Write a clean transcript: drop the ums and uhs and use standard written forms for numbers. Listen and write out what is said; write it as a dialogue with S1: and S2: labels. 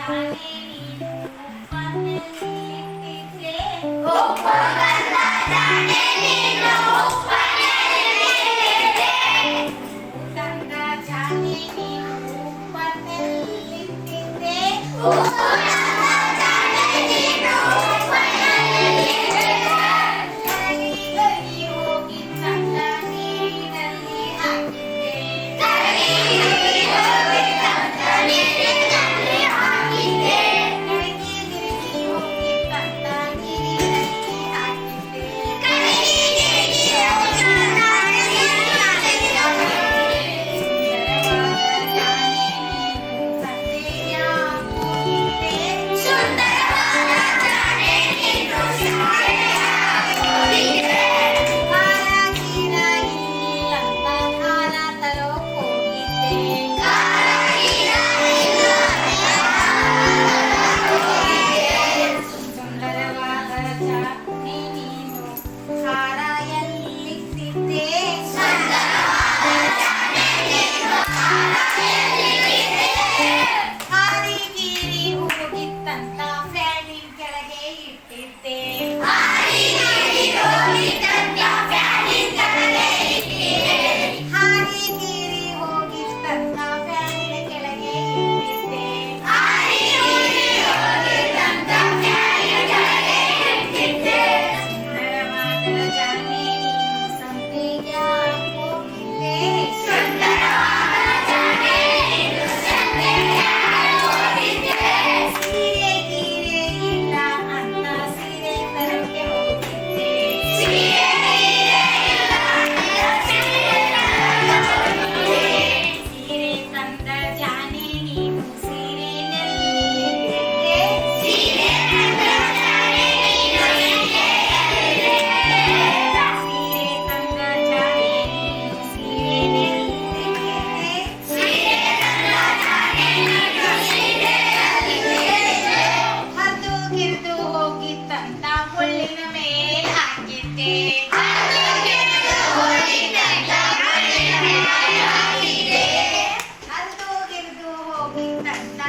S1: ಜಾನೆ ನೀನು ಉಪ್ಪನ್ನೆಲ್ಲಿಟ್ಟಿದ್ದೆ ಉಪ್ಪುಗಂಧ ಜಾನೆ ನೀನು ಉಪ್ಪನ್ನೆಲ್ಲಿಟ್ಟಿದ್ದೆ ಉಪ್ಪುಗಂಧ ಜಾನೆ ನೀನು ಉಪ್ಪನ್ನೆಲ್ಲಿಟ್ಟಿದ್ದೆ ಉಪ್ಪುಗಂಧ ಜಾನೆ ನೀನು ಉಪ್ಪನ್ನೆಲ್ಲಿಟ್ಟಿದ್ದೆ ಕರಗಿ ಹೋಗಿ ತಂದ ನೀರಿನಲ್ಲಿ ಹಾಕಿದ್ದೆ ಕರಗಿ ಹೋಗಿ ತಂದ ನೀರಿನಲ್ಲಿ ಹಾಕಿದ್ದೆ ಕರಗಿ ಹೋಗಿ ತಂದ ನೀರಿನಲ್ಲಿ ಹಾಕಿದ್ದೆ ಕರಗಿ ಹೋಗಿ ತಂದ ನೀರಿನಲ್ಲಿ ಹಾಕಿದ್ದೆ ಸುಂದರವಾದ ಜಾನೆ ನೀನು ಸಂತೆಯ ಹೋಗಿದ್ದೆ ಹಾರ ಗೀರ ಇಲ್ಲಂತ ಹಾರ ತರೋಕ್ ಹೋಗಿದ್ದೆ ಹಾರ ಗೀರ ಇಲ್ಲಂತ ಸುಂದರವಾದ ಜಾನೆ ನೀನು ಹಾರ ಎಲ್ಲಿಟ್ಟಿದ್ದೆ ಸುಂದರವಾದ ಜಾನೆ ನೀನು ಹಾರ ಎಲ್ಲಿಟ್ಟಿದ್ದೆ ಹಾರಿಗೀರಿ ಹೋಗಿತ್ತಂತ ಫ್ಯಾನಿನ್ ಕೆಳಗೆ ಇಟ್ಟಿದ್ದೆ ಹಾರಿಗೀರಿ ಹೋಗಿತ್ತಂತ ಫ್ಯಾನಿನ್ ಕೆಳಗೆ ಇಟ್ಟಿದ್ದೆ ಹಾರಿಗೀರಿ ಹೋಗಿತ್ತಂತ ಫ್ಯಾನಿನ ಕೆಳಗೆ ಇಟ್ಟಿದ್ದೆ ಹಾರಿಗೀರಿ ಹೋಗಿತ್ತಂತ ಫ್ಯಾನಿನ ಕೆಳಗೆ ಇಟ್ಟಿದ್ದೆ ಸುಂದರವಾದ ಜಾನೆ ನೀನು ಸಂತೆಗೆ ಹೋಗಿದ್ದೆ ಸುಂದರವಾದ ಜಾನೆ ನೀನು ಸಂತೆಗೆ ಹೋಗಿದ್ದೆ ಸೀರೆ ಗೀರೆ ಇಲ್ಲ ಅಂತ ಸೀರೆ ತರಕ್ಕೆ ಹೋಗಿದ್ದೆ ಸೀರೆ ಗೀರೆ ಇಲ್ಲ ಅಂತ ಸೀರೆ ತರಕ್ಕೆ ಹೋಗಿದ್ದೆ ಸೀರೆ ತಂದ ಜಾನೆ ನೀನು ಸೀರೆನೆಲ್ಲಿಟ್ಟಿದ್ದೆ ಸೀರೆ ತಂದ ಜಾನೆ ನೀನು ಸೀರೆನೆಲ್ಲಿಟ್ಟಿದ್ದೆ ಸೀರೆ ತಂದ ಜಾನೆ ನೀನು ಸೀರೆನೆಲ್ಲಿಟ್ಟಿದ್ದೆ ಸೀರೆ ತಂದ ಜಾನೆ ನೀನು ಸೀರೆನೆಲ್ಲಿಟ್ಟಿದ್ದೆ ಹರಿದು ಗಿರಿದು ಹೋಗಿತ್ತಂತ ಮುಳ್ಳಿನ ಮೇಲೆ ಹಾಕಿದ್ದೆ ಹರಿದು ಗಿರಿದು ಹೋಗಿತ್ತಂತ ಮುಳ್ಳಿನ ಮೇಲೆ ಹಾಕಿದ್ದೆ ಹರಿದು ಗಿರಿದು ಹೋಗಿತ್ತಂತ